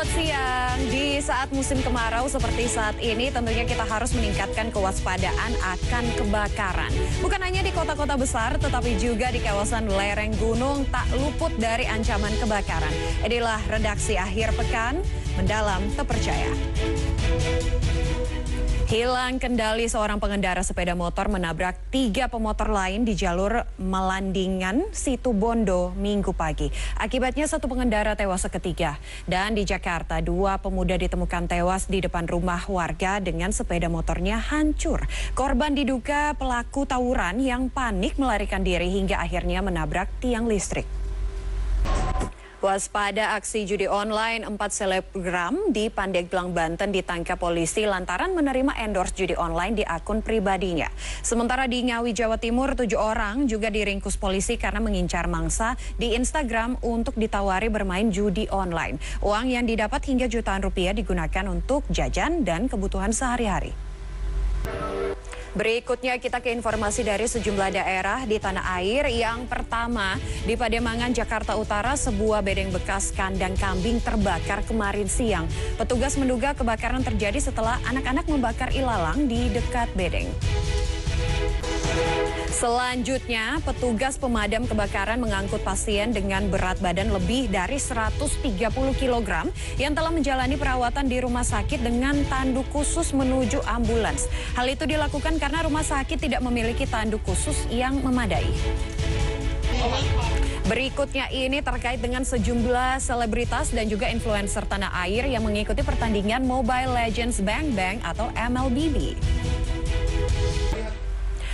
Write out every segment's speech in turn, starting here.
Selamat siang. Di saat musim kemarau seperti saat ini, tentunya kita harus meningkatkan kewaspadaan akan kebakaran. Bukan hanya di kota-kota besar, tetapi juga di kawasan lereng gunung tak luput dari ancaman kebakaran. Inilah redaksi akhir pekan, Mendalam Terpercaya. Hilang kendali seorang pengendara sepeda motor menabrak 3 pemotor lain di jalur Melandingan, Situbondo, Minggu pagi. Akibatnya 1 pengendara tewas seketika. Dan di Jakarta, 2 pemuda ditemukan tewas di depan rumah warga dengan sepeda motornya hancur. Korban diduga pelaku tawuran yang panik melarikan diri hingga akhirnya menabrak tiang listrik. Waspada aksi judi online, 4 selebgram di Pandeglang, Banten ditangkap polisi lantaran menerima endorse judi online di akun pribadinya. Sementara di Ngawi, Jawa Timur, 7 orang juga diringkus polisi karena mengincar mangsa di Instagram untuk ditawari bermain judi online. Uang yang didapat hingga jutaan rupiah digunakan untuk jajan dan kebutuhan sehari-hari. Berikutnya kita ke informasi dari sejumlah daerah di tanah air. Yang pertama, di Pademangan, Jakarta Utara, sebuah bedeng bekas kandang kambing terbakar kemarin siang. Petugas menduga kebakaran terjadi setelah anak-anak membakar ilalang di dekat bedeng. Selanjutnya, petugas pemadam kebakaran mengangkut pasien dengan berat badan lebih dari 130 kg yang telah menjalani perawatan di rumah sakit dengan tanduk khusus menuju ambulans. Hal itu dilakukan karena rumah sakit tidak memiliki tanduk khusus yang memadai. Berikutnya ini terkait dengan sejumlah selebritas dan juga influencer tanah air yang mengikuti pertandingan Mobile Legends Bang Bang atau MLBB.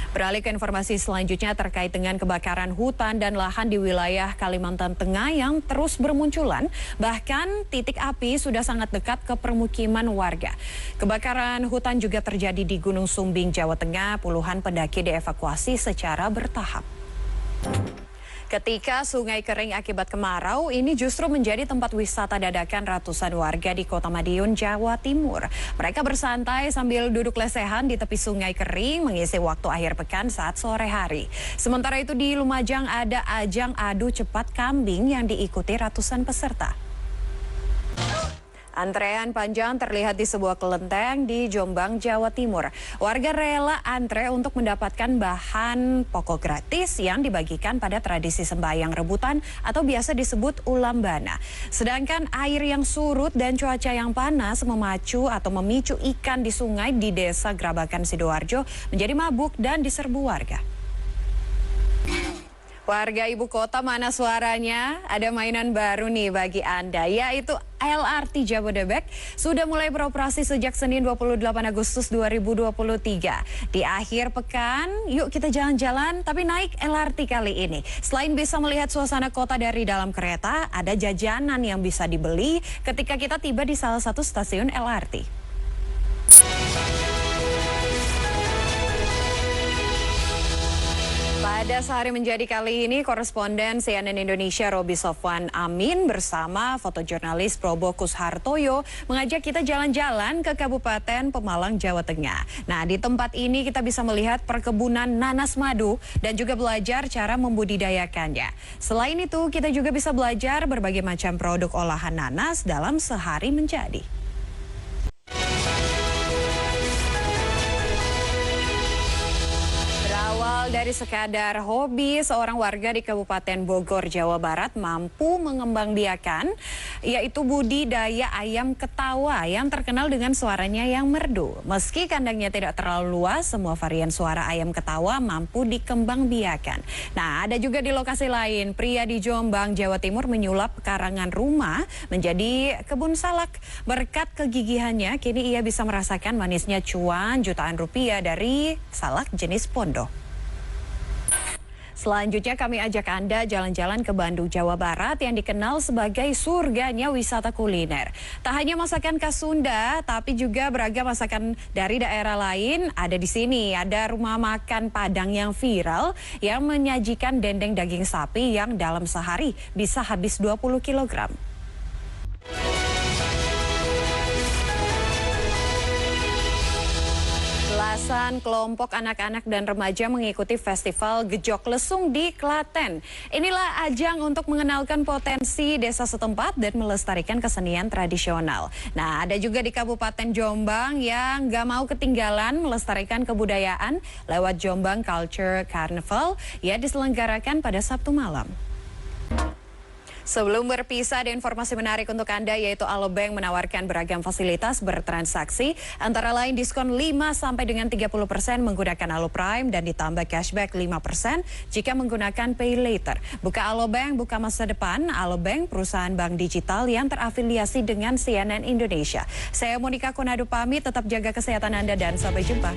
Beralih ke informasi selanjutnya terkait dengan kebakaran hutan dan lahan di wilayah Kalimantan Tengah yang terus bermunculan. Bahkan titik api sudah sangat dekat ke permukiman warga. Kebakaran hutan juga terjadi di Gunung Sumbing, Jawa Tengah. Puluhan pendaki dievakuasi secara bertahap. Ketika sungai kering akibat kemarau, ini justru menjadi tempat wisata dadakan ratusan warga di Kota Madiun, Jawa Timur. Mereka bersantai sambil duduk lesehan di tepi sungai kering, mengisi waktu akhir pekan saat sore hari. Sementara itu di Lumajang ada ajang adu cepat kambing yang diikuti ratusan peserta. Antrean panjang terlihat di sebuah kelenteng di Jombang, Jawa Timur. Warga rela antre untuk mendapatkan bahan pokok gratis yang dibagikan pada tradisi sembahyang rebutan atau biasa disebut ulambana. Sedangkan air yang surut dan cuaca yang panas memicu ikan di sungai di Desa Grabakan, Sidoarjo menjadi mabuk dan diserbu warga. Warga ibu kota, mana suaranya? Ada mainan baru nih bagi Anda, yaitu LRT Jabodebek sudah mulai beroperasi sejak Senin 28 Agustus 2023. Di akhir pekan, yuk kita jalan-jalan tapi naik LRT kali ini. Selain bisa melihat suasana kota dari dalam kereta, ada jajanan yang bisa dibeli ketika kita tiba di salah satu stasiun LRT. Pada sehari menjadi kali ini, koresponden CNN Indonesia Roby Sofwan Amin bersama fotojurnalis Probo Kushartoyo mengajak kita jalan-jalan ke Kabupaten Pemalang, Jawa Tengah. Nah, di tempat ini kita bisa melihat perkebunan nanas madu dan juga belajar cara membudidayakannya. Selain itu, kita juga bisa belajar berbagai macam produk olahan nanas dalam sehari menjadi. Dari sekadar hobi, seorang warga di Kabupaten Bogor, Jawa Barat mampu mengembangbiakan yaitu budidaya ayam ketawa yang terkenal dengan suaranya yang merdu. Meski kandangnya tidak terlalu luas, semua varian suara ayam ketawa mampu dikembangbiakan. Nah, ada juga di lokasi lain, pria di Jombang, Jawa Timur menyulap pekarangan rumah menjadi kebun salak. Berkat kegigihannya, kini ia bisa merasakan manisnya cuan jutaan rupiah dari salak jenis pondok. Selanjutnya kami ajak Anda jalan-jalan ke Bandung, Jawa Barat yang dikenal sebagai surganya wisata kuliner. Tak hanya masakan khas Sunda, tapi juga beragam masakan dari daerah lain ada di sini. Ada rumah makan Padang yang viral yang menyajikan dendeng daging sapi yang dalam sehari bisa habis 20 kg. Belasan kelompok anak-anak dan remaja mengikuti festival Gejok Lesung di Klaten. Inilah ajang untuk mengenalkan potensi desa setempat dan melestarikan kesenian tradisional. Nah, ada juga di Kabupaten Jombang yang gak mau ketinggalan melestarikan kebudayaan lewat Jombang Culture Carnival yang diselenggarakan pada Sabtu malam. Sebelum berpisah, ada informasi menarik untuk Anda, yaitu Alobank menawarkan beragam fasilitas bertransaksi, antara lain diskon 5 sampai dengan 30% menggunakan Alo Prime dan ditambah cashback 5% jika menggunakan Pay Later. Buka Alobank, buka masa depan. Alobank, perusahaan bank digital yang terafiliasi dengan CNN Indonesia. Saya Monika Konado pamit, tetap jaga kesehatan Anda dan sampai jumpa.